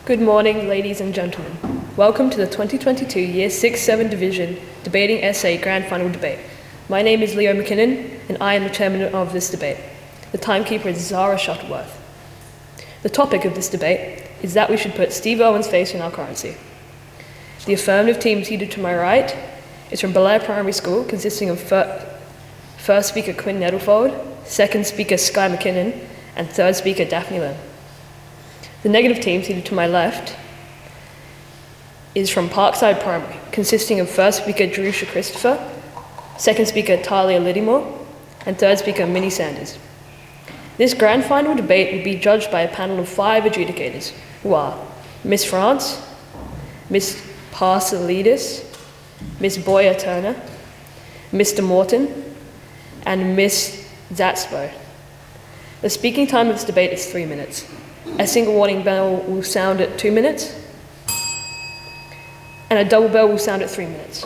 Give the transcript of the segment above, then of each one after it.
Good morning, ladies and gentlemen. Welcome to the 2022 Year 6-7 Division Debating Essay Grand Final Debate. My name is Leo McKinnon, and I am the chairman of this debate. The timekeeper is Zara Shuttleworth. The topic of this debate is that we should put Steve Irwin's face in our currency. The affirmative team seated to my right is from Belair Primary School, consisting of first speaker Quinn Nettlefold, second speaker Sky McKinnon, and third speaker Daphne Lim. The negative team seated to my left is from Parkside Primary, consisting of first speaker Jerusha Christopher, second speaker Talia Liddymore, and third speaker Minnie Sanders. This grand final debate will be judged by a panel of 5 adjudicators, who are Miss France, Miss Parsalidis, Miss Boyer Turner, Mr. Morton, and Miss Zatspo. The speaking time of this debate is 3 minutes. A single warning bell will sound at 2 minutes, and a double bell will sound at 3 minutes.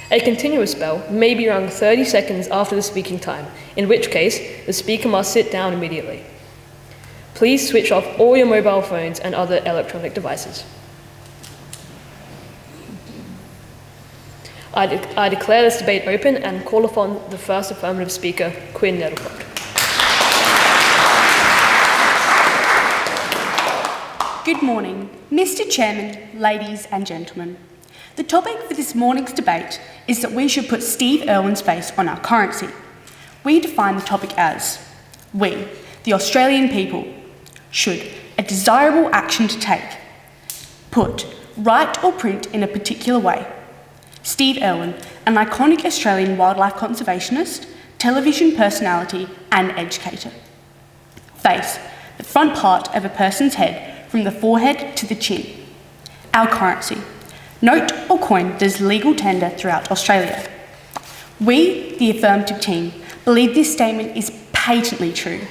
A continuous bell may be rung 30 seconds after the speaking time, in which case the speaker must sit down immediately. Please switch off all your mobile phones and other electronic devices. I declare this debate open and call upon the first affirmative speaker, Quinn Nettlefold. Good morning, Mr. Chairman, ladies and gentlemen. The topic for this morning's debate is that we should put Steve Irwin's face on our currency. We define the topic as, we, the Australian people, should a desirable action to take, put, write or print in a particular way, Steve Irwin, an iconic Australian wildlife conservationist, television personality and educator. Face, the front part of a person's head from the forehead to the chin. Our currency, note or coin that is legal tender throughout Australia. We, the affirmative team, believe this statement is patently true.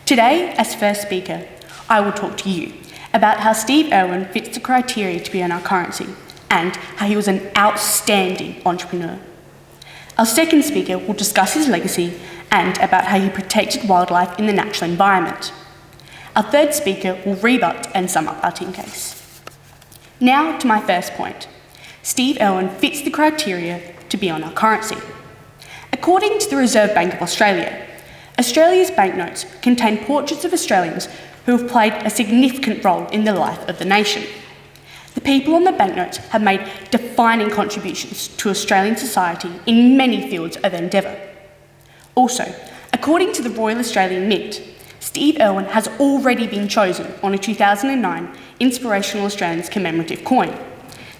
Today, as first speaker, I will talk to you about how Steve Irwin fits the criteria to be on our currency and how he was an outstanding entrepreneur. Our second speaker will discuss his legacy and about how he protected wildlife in the natural environment. Our third speaker will rebut and sum up our team case. Now to my first point. Steve Irwin fits the criteria to be on our currency. According to the Reserve Bank of Australia, Australia's banknotes contain portraits of Australians who have played a significant role in the life of the nation. The people on the banknotes have made defining contributions to Australian society in many fields of endeavour. Also, according to the Royal Australian Mint, Steve Irwin has already been chosen on a 2009 Inspirational Australians commemorative coin.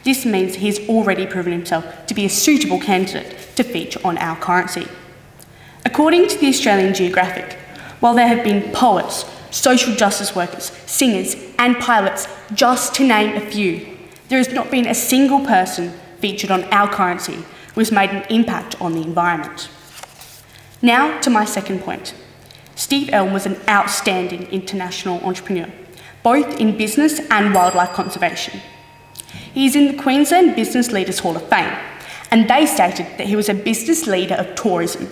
This means he has already proven himself to be a suitable candidate to feature on our currency. According to the Australian Geographic, while there have been poets, social justice workers, singers and pilots, just to name a few, there has not been a single person featured on our currency who has made an impact on the environment. Now to my second point. Steve Irwin was an outstanding international entrepreneur, both in business and wildlife conservation. He is in the Queensland Business Leaders Hall of Fame, and they stated that he was a business leader of tourism.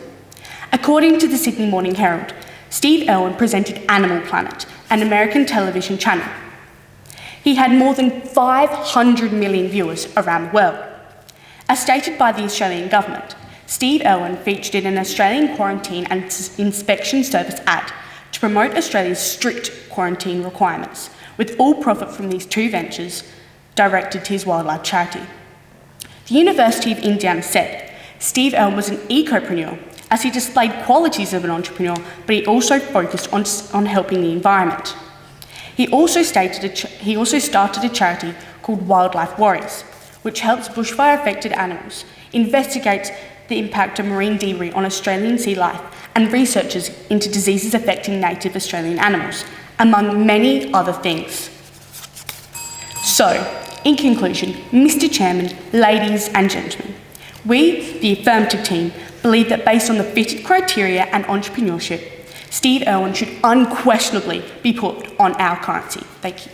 According to the Sydney Morning Herald, Steve Irwin presented Animal Planet, an American television channel. He had more than 500 million viewers around the world. As stated by the Australian government, Steve Irwin featured in an Australian Quarantine and Inspection Service ad to promote Australia's strict quarantine requirements, with all profit from these 2 ventures directed to his wildlife charity. The University of Indiana said Steve Irwin was an ecopreneur, as he displayed qualities of an entrepreneur, but he also focused on helping the environment. He also started a charity called Wildlife Warriors, which helps bushfire-affected animals, investigates the impact of marine debris on Australian sea life, and researches into diseases affecting native Australian animals, among many other things. So, in conclusion, Mr. Chairman, ladies and gentlemen, we, the affirmative team, believe that based on the fitted criteria and entrepreneurship, Steve Irwin should unquestionably be put on our currency. Thank you.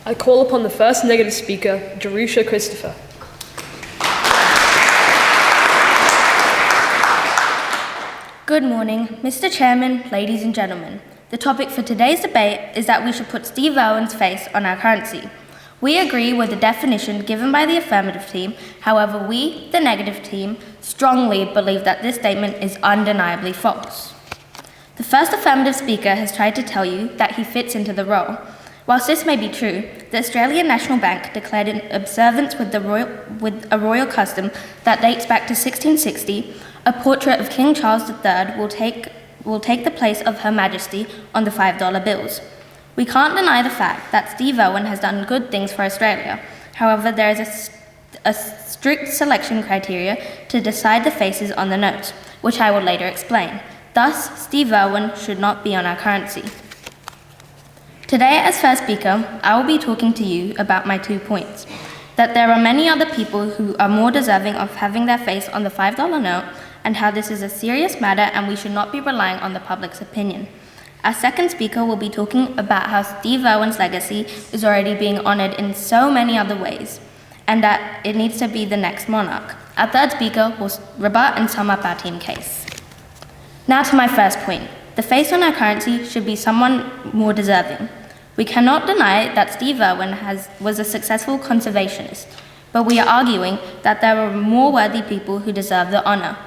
I call upon the first negative speaker, Jerusha Christopher. Good morning, Mr. Chairman, ladies and gentlemen. The topic for today's debate is that we should put Steve Irwin's face on our currency. We agree with the definition given by the affirmative team. However, we, the negative team, strongly believe that this statement is undeniably false. The first affirmative speaker has tried to tell you that he fits into the role. Whilst this may be true, the Australian National Bank declared in observance with a royal custom that dates back to 1660, a portrait of King Charles III will take the place of Her Majesty on the $5 bills. We can't deny the fact that Steve Irwin has done good things for Australia. However, there is a strict selection criteria to decide the faces on the notes, which I will later explain. Thus, Steve Irwin should not be on our currency. Today, as first speaker, I will be talking to you about my 2 points. That there are many other people who are more deserving of having their face on the $5 note, and how this is a serious matter and we should not be relying on the public's opinion. Our second speaker will be talking about how Steve Irwin's legacy is already being honoured in so many other ways, and that it needs to be the next monarch. Our third speaker will rebut and sum up our team case. Now to my first point. The face on our currency should be someone more deserving. We cannot deny that Steve Irwin was a successful conservationist, but we are arguing that there are more worthy people who deserve the honour.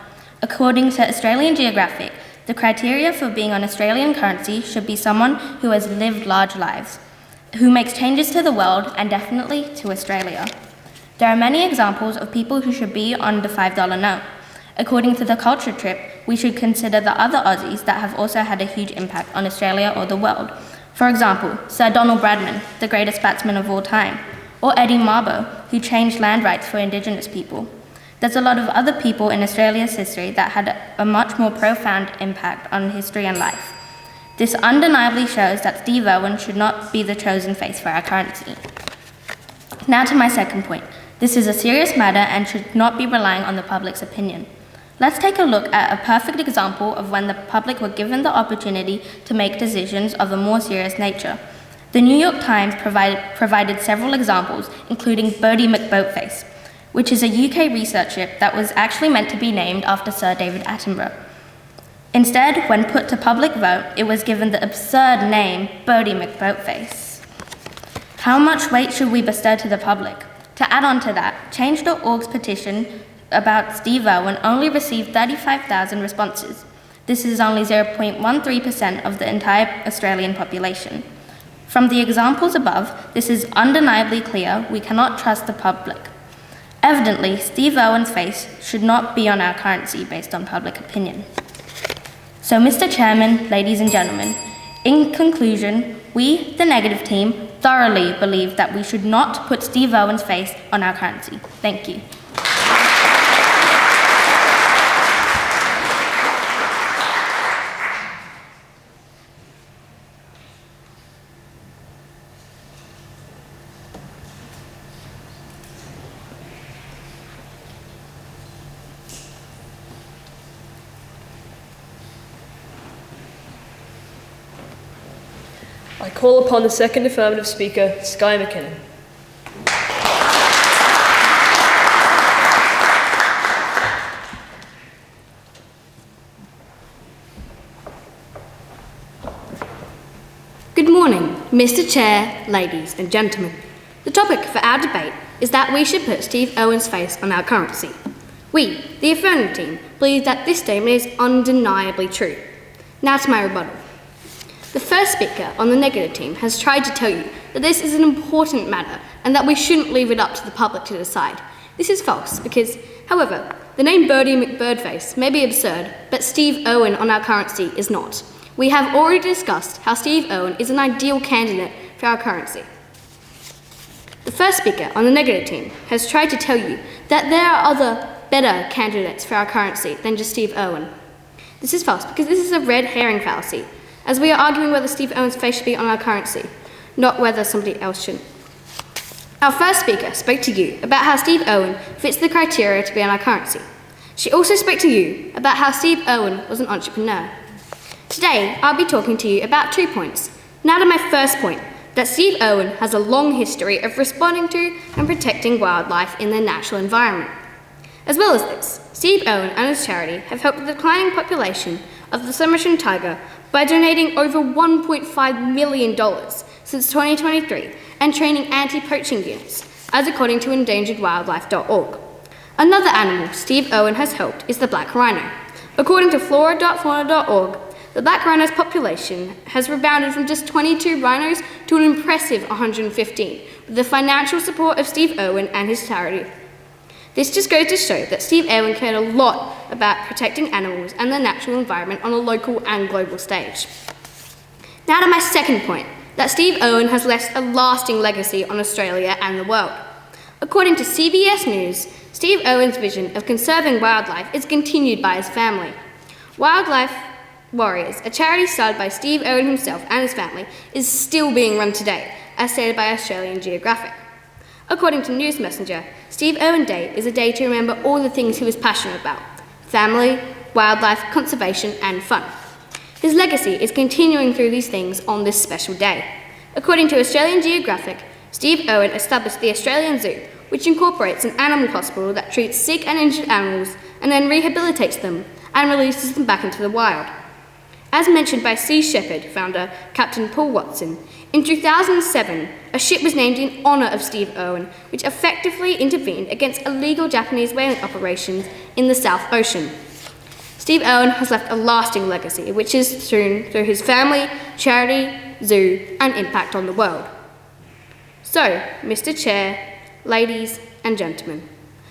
According to Australian Geographic, the criteria for being on Australian currency should be someone who has lived large lives, who makes changes to the world and definitely to Australia. There are many examples of people who should be on the $5 note. According to the Culture Trip, we should consider the other Aussies that have also had a huge impact on Australia or the world. For example, Sir Donald Bradman, the greatest batsman of all time, or Eddie Mabo, who changed land rights for Indigenous people. There's a lot of other people in Australia's history that had a much more profound impact on history and life. This undeniably shows that Steve Irwin should not be the chosen face for our currency. Now to my second point. This is a serious matter and should not be relying on the public's opinion. Let's take a look at a perfect example of when the public were given the opportunity to make decisions of a more serious nature. The New York Times provided several examples, including Bertie McBoatface, which is a UK research ship that was actually meant to be named after Sir David Attenborough. Instead, when put to public vote, it was given the absurd name Bertie McBoatface. How much weight should we bestow to the public? To add on to that, Change.org's petition about Steve Irwin only received 35,000 responses. This is only 0.13% of the entire Australian population. From the examples above, this is undeniably clear we cannot trust the public. Evidently, Steve Irwin's face should not be on our currency based on public opinion. So, Mr. Chairman, ladies and gentlemen, in conclusion, we, the negative team, thoroughly believe that we should not put Steve Irwin's face on our currency. Thank you. I call upon the second affirmative speaker, Skye McKinnon. Good morning, Mr. Chair, ladies and gentlemen. The topic for our debate is that we should put Steve Irwin's face on our currency. We, the affirmative team, believe that this statement is undeniably true. Now to my rebuttal. The first speaker on the negative team has tried to tell you that this is an important matter and that we shouldn't leave it up to the public to decide. This is false because, however, the name Bertie McBirdface may be absurd, but Steve Irwin on our currency is not. We have already discussed how Steve Irwin is an ideal candidate for our currency. The first speaker on the negative team has tried to tell you that there are other, better candidates for our currency than just Steve Irwin. This is false because this is a red herring fallacy, as we are arguing whether Steve Irwin's face should be on our currency, not whether somebody else should. Our first speaker spoke to you about how Steve Irwin fits the criteria to be on our currency. She also spoke to you about how Steve Irwin was an entrepreneur. Today, I'll be talking to you about 2 points. Now to my first point. that Steve Irwin has a long history of responding to and protecting wildlife in their natural environment. As well as this, Steve Irwin and his charity have helped the declining population of the Sumatran tiger by donating over $1.5 million since 2023 and training anti-poaching units, as according to endangeredwildlife.org. Another animal Steve Irwin has helped is the black rhino. According to flora.fauna.org, the black rhino's population has rebounded from just 22 rhinos to an impressive 115, with the financial support of Steve Irwin and his charity. This just goes to show that Steve Irwin cared a lot about protecting animals and the natural environment on a local and global stage. Now to my second point, that Steve Irwin has left a lasting legacy on Australia and the world. According to CBS News, Steve Irwin's vision of conserving wildlife is continued by his family. Wildlife Warriors, a charity started by Steve Irwin himself and his family, is still being run today, as stated by Australian Geographic. According to News Messenger, Steve Irwin Day is a day to remember all the things he was passionate about: family, wildlife, conservation, and fun. His legacy is continuing through these things on this special day. According to Australian Geographic, Steve Irwin established the Australian Zoo, which incorporates an animal hospital that treats sick and injured animals and then rehabilitates them and releases them back into the wild. As mentioned by Sea Shepherd founder Captain Paul Watson, in 2007, a ship was named in honour of Steve Irwin, which effectively intervened against illegal Japanese whaling operations in the South Ocean. Steve Irwin has left a lasting legacy, which is shown through his family, charity, zoo, and impact on the world. So, Mr. Chair, ladies and gentlemen,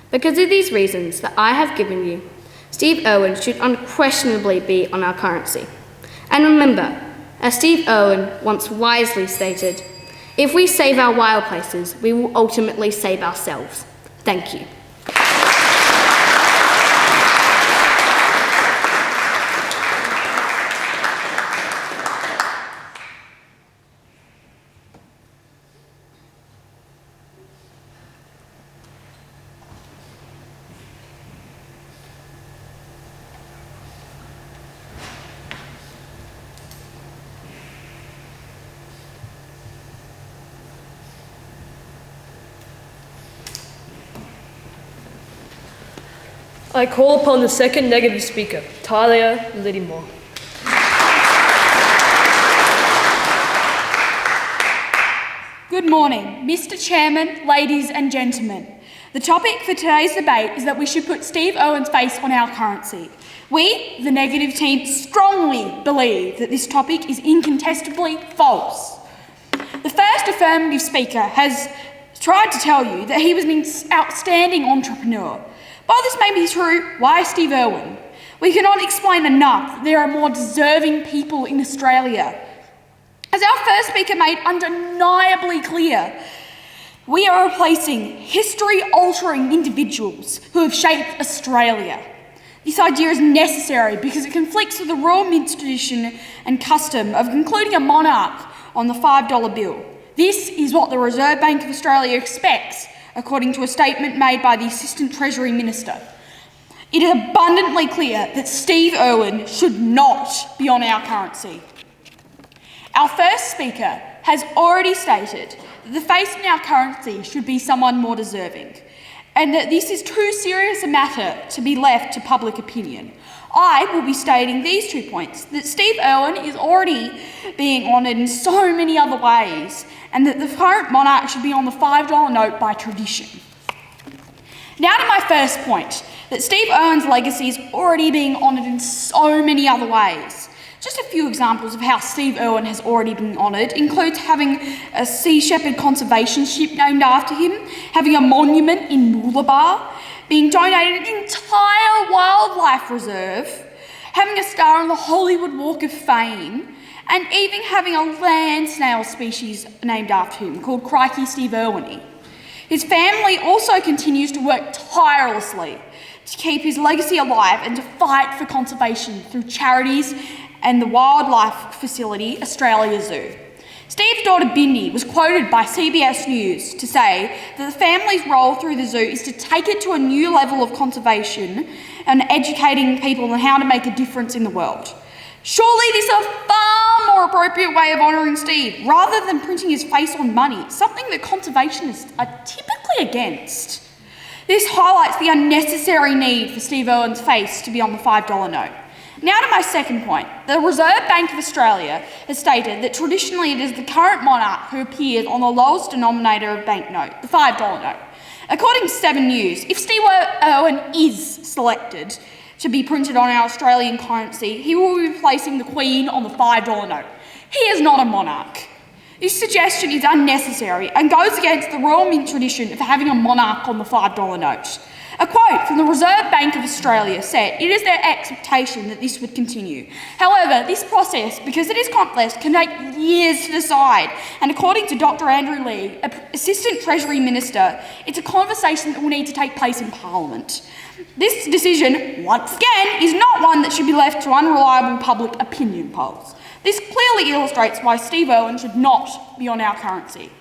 because of these reasons that I have given you, Steve Irwin should unquestionably be on our currency. And remember, as Steve Irwin once wisely stated, if we save our wild places, we will ultimately save ourselves. Thank you. I call upon the second negative speaker, Talia Littymore. Good morning, Mr. Chairman, ladies and gentlemen. The topic for today's debate is that we should put Steve Irwin's face on our currency. We, the negative team, strongly believe that this topic is incontestably false. The first affirmative speaker has tried to tell you that he was an outstanding entrepreneur. While this may be true, why Steve Irwin? We cannot explain enough that there are more deserving people in Australia. As our first speaker made undeniably clear, we are replacing history-altering individuals who have shaped Australia. This idea is necessary because it conflicts with the Royal Mint tradition and custom of including a monarch on the $5 bill. This is what the Reserve Bank of Australia expects, according to a statement made by the Assistant Treasury Minister. It is abundantly clear that Steve Irwin should not be on our currency. Our first speaker has already stated that the face in our currency should be someone more deserving, and that this is too serious a matter to be left to public opinion. I will be stating these 2 points: that Steve Irwin is already being honoured in so many other ways, and that the current monarch should be on the $5 note by tradition. Now to my first point, that Steve Irwin's legacy is already being honoured in so many other ways. Just a few examples of how Steve Irwin has already been honoured includes having a Sea Shepherd conservation ship named after him, having a monument in Mooloolaba, being donated an entire wildlife reserve, having a star on the Hollywood Walk of Fame, and even having a land snail species named after him called Crikey Steve Irwin. His family also continues to work tirelessly to keep his legacy alive and to fight for conservation through charities and the wildlife facility Australia Zoo. Steve's daughter Bindi was quoted by CBS News to say that the family's role through the zoo is to take it to a new level of conservation and educating people on how to make a difference in the world. Surely this is a far more appropriate way of honouring Steve, rather than printing his face on money, something that conservationists are typically against. This highlights the unnecessary need for Steve Irwin's face to be on the $5 note. Now to my second point. The Reserve Bank of Australia has stated that traditionally it is the current monarch who appears on the lowest denominator of banknote, the $5 note. According to 7 News, if Steve Irwin is selected to be printed on our Australian currency, he will be replacing the Queen on the $5 note. He is not a monarch. This suggestion is unnecessary and goes against the Royal Mint tradition of having a monarch on the $5 note. A quote from the Reserve Bank of Australia said, "It is their expectation that this would continue. However, this process, because it is complex, can take years to decide. And according to Dr. Andrew Lee, Assistant Treasury Minister, it's a conversation that will need to take place in Parliament. This decision, once again, is not one that should be left to unreliable public opinion polls. This clearly illustrates why Steve Irwin should not be on our currency."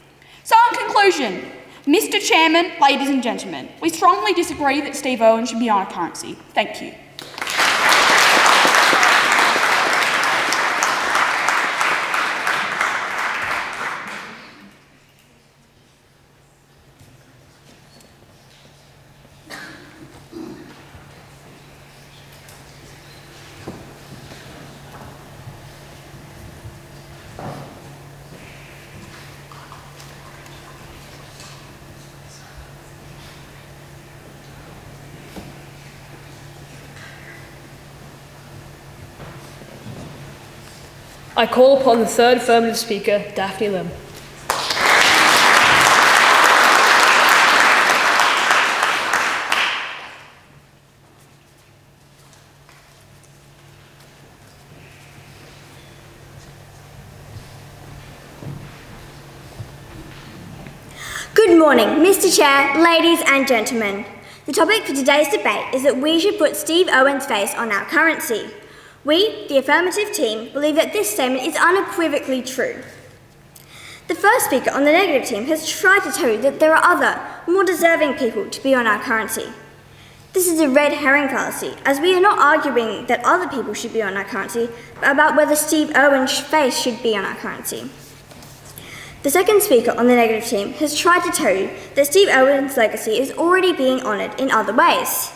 So in conclusion, Mr. Chairman, ladies and gentlemen, we strongly disagree that Steve Irwin should be on our currency. Thank you. I call upon the third affirmative speaker, Daphne Lim. Good morning, Mr. Chair, ladies and gentlemen. The topic for today's debate is that we should put Steve Irwin's face on our currency. We, the affirmative team, believe that this statement is unequivocally true. The first speaker on the negative team has tried to tell you that there are other, more deserving people to be on our currency. This is a red herring fallacy, as we are not arguing that other people should be on our currency, but about whether Steve Irwin's face should be on our currency. The second speaker on the negative team has tried to tell you that Steve Irwin's legacy is already being honoured in other ways.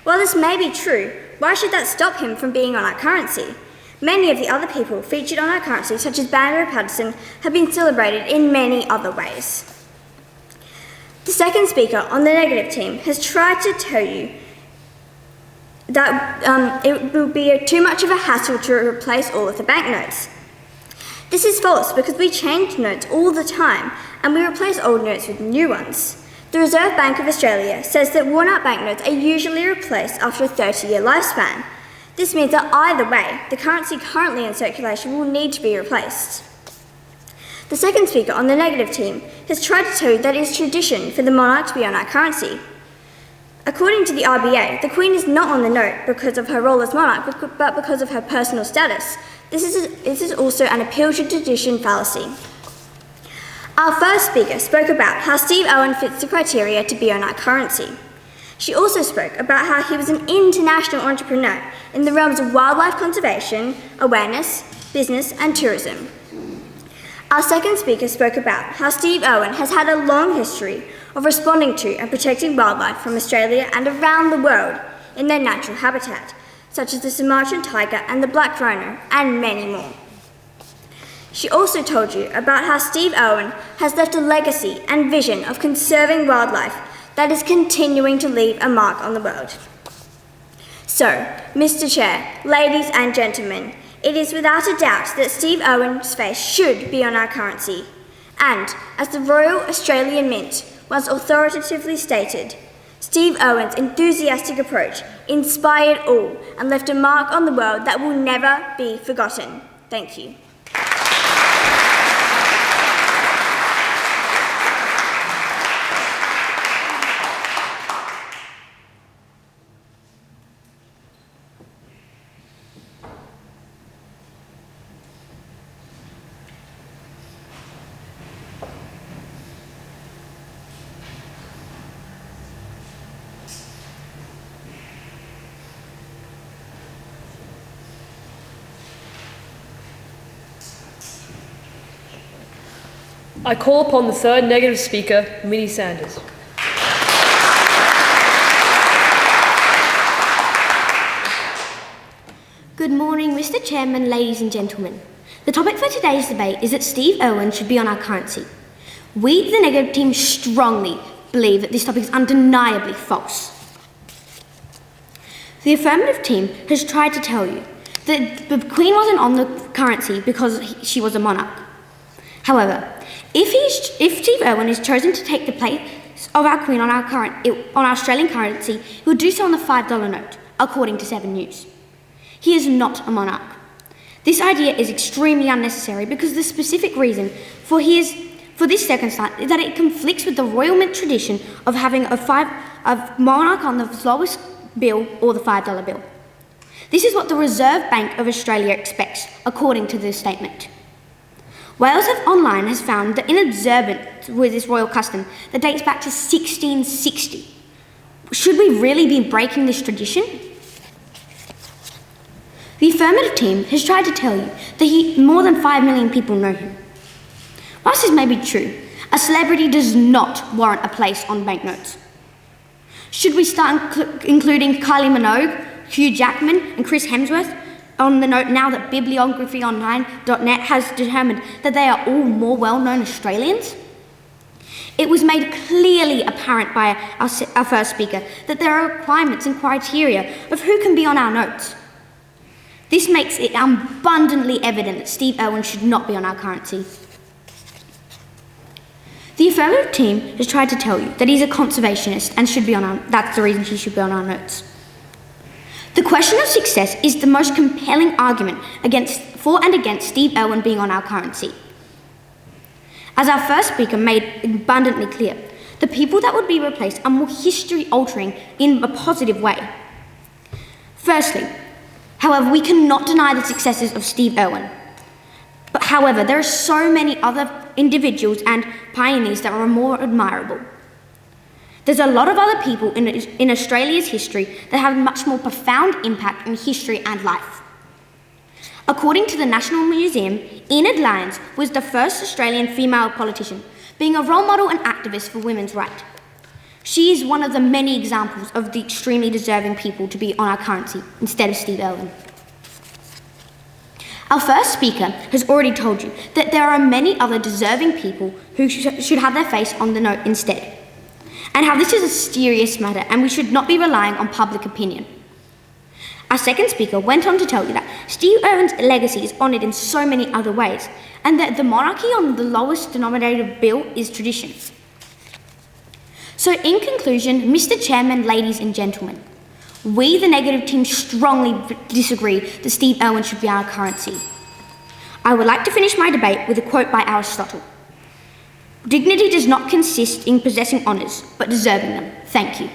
While this may be true, why should that stop him from being on our currency? Many of the other people featured on our currency, such as Belair Patterson, have been celebrated in many other ways. The second speaker on the negative team has tried to tell you that it will be too much of a hassle to replace all of the banknotes. This is false because we change notes all the time and we replace old notes with new ones. The Reserve Bank of Australia says that worn-out banknotes are usually replaced after a 30-year lifespan. This means that either way, the currency currently in circulation will need to be replaced. The second speaker on the negative team has tried to tell you that it is tradition for the monarch to be on our currency. According to the RBA, the Queen is not on the note because of her role as monarch, but because of her personal status. This is also an appeal to tradition fallacy. Our first speaker spoke about how Steve Irwin fits the criteria to be on our currency. She also spoke about how he was an international entrepreneur in the realms of wildlife conservation, awareness, business and tourism. Our second speaker spoke about how Steve Irwin has had a long history of responding to and protecting wildlife from Australia and around the world in their natural habitat, such as the Sumatran tiger and the black rhino, and many more. She also told you about how Steve Irwin has left a legacy and vision of conserving wildlife that is continuing to leave a mark on the world. So, Mr. Chair, ladies and gentlemen, it is without a doubt that Steve Irwin's face should be on our currency. And, as the Royal Australian Mint once authoritatively stated, Steve Irwin's enthusiastic approach inspired all and left a mark on the world that will never be forgotten. Thank you. I call upon the third negative speaker, Minnie Sanders. Good morning, Mr. Chairman, ladies and gentlemen. The topic for today's debate is that Steve Irwin should be on our currency. We, the negative team, strongly believe that this topic is undeniably false. The affirmative team has tried to tell you that the Queen wasn't on the currency because she was a monarch. However, if Steve Irwin is chosen to take the place of our Queen on our Australian currency, he will do so on the $5 note, according to 7 News. He is not a monarch. This idea is extremely unnecessary because the specific reason for this circumstance is that it conflicts with the Royal Mint tradition of having a monarch on the lowest bill or the $5 bill. This is what the Reserve Bank of Australia expects, according to this statement. Wales Online has found that in observance with this royal custom that dates back to 1660. Should we really be breaking this tradition? The affirmative team has tried to tell you that more than 5 million people know him. Whilst this may be true, a celebrity does not warrant a place on banknotes. Should we start including Kylie Minogue, Hugh Jackman and Chris Hemsworth on the note now that bibliographyonline.net has determined that they are all more well-known Australians? It was made clearly apparent by our first speaker that there are requirements and criteria of who can be on our notes. This makes it abundantly evident that Steve Irwin should not be on our currency. The affirmative team has tried to tell you that he's a conservationist and that's the reason he should be on our notes. The question of success is the most compelling argument for and against Steve Irwin being on our currency. As our first speaker made abundantly clear, the people that would be replaced are more history-altering in a positive way. Firstly, however, we cannot deny the successes of Steve Irwin. But however, there are so many other individuals and pioneers that are more admirable. There's a lot of other people in Australia's history that have much more profound impact on history and life. According to the National Museum, Enid Lyons was the first Australian female politician, being a role model and activist for women's rights. She is one of the many examples of the extremely deserving people to be on our currency instead of Steve Irwin. Our first speaker has already told you that there are many other deserving people who should have their face on the note instead, and how this is a serious matter and we should not be relying on public opinion. Our second speaker went on to tell you that Steve Irwin's legacy is honoured in so many other ways, and that the monarchy on the lowest denominator bill is tradition. So in conclusion, Mr. Chairman, ladies and gentlemen, we, the negative team, strongly disagree that Steve Irwin should be our currency. I would like to finish my debate with a quote by Aristotle. Dignity does not consist in possessing honours, but deserving them. Thank you.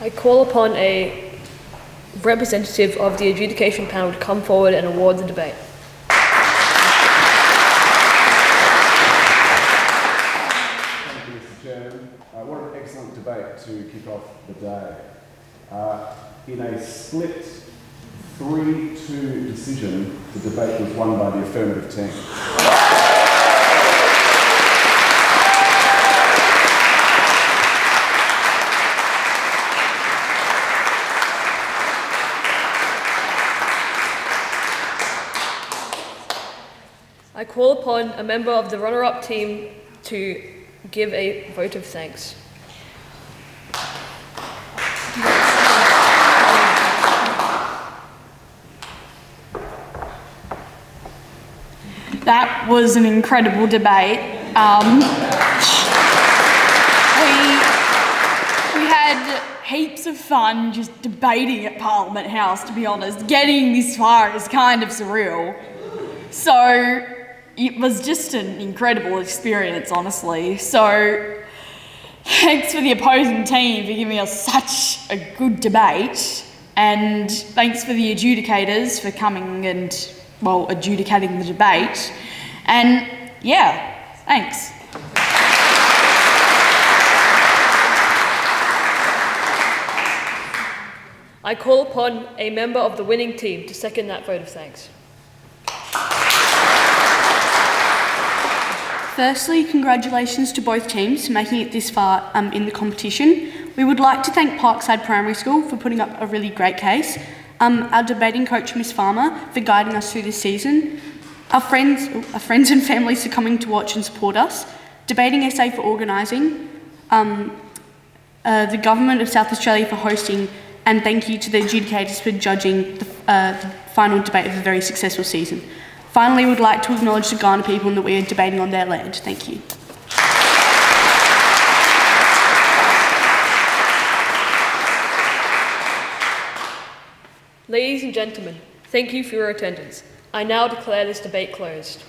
I call upon a representative of the adjudication panel to come forward and award the debate. Thank you, Mr. Chairman. What an excellent debate to kick off the day. In a split 3-2 decision, the debate was won by the affirmative team. I call upon a member of the runner-up team to give a vote of thanks. That was an incredible debate. We had heaps of fun just debating at Parliament House, to be honest. Getting this far is kind of surreal. So it was just an incredible experience, honestly. So thanks for the opposing team for giving us such a good debate. And thanks for the adjudicators for coming and, well, adjudicating the debate. And yeah, thanks. I call upon a member of the winning team to second that vote of thanks. Firstly, congratulations to both teams for making it this far in the competition. We would like to thank Parkside Primary School for putting up a really great case, our debating coach Miss Farmer for guiding us through this season, our friends and families for coming to watch and support us, Debating SA for organising, the Government of South Australia for hosting, and thank you to the adjudicators for judging the final debate of a very successful season. Finally, we would like to acknowledge the Kaurna people and that we are debating on their land. Thank you. Ladies and gentlemen, thank you for your attendance. I now declare this debate closed.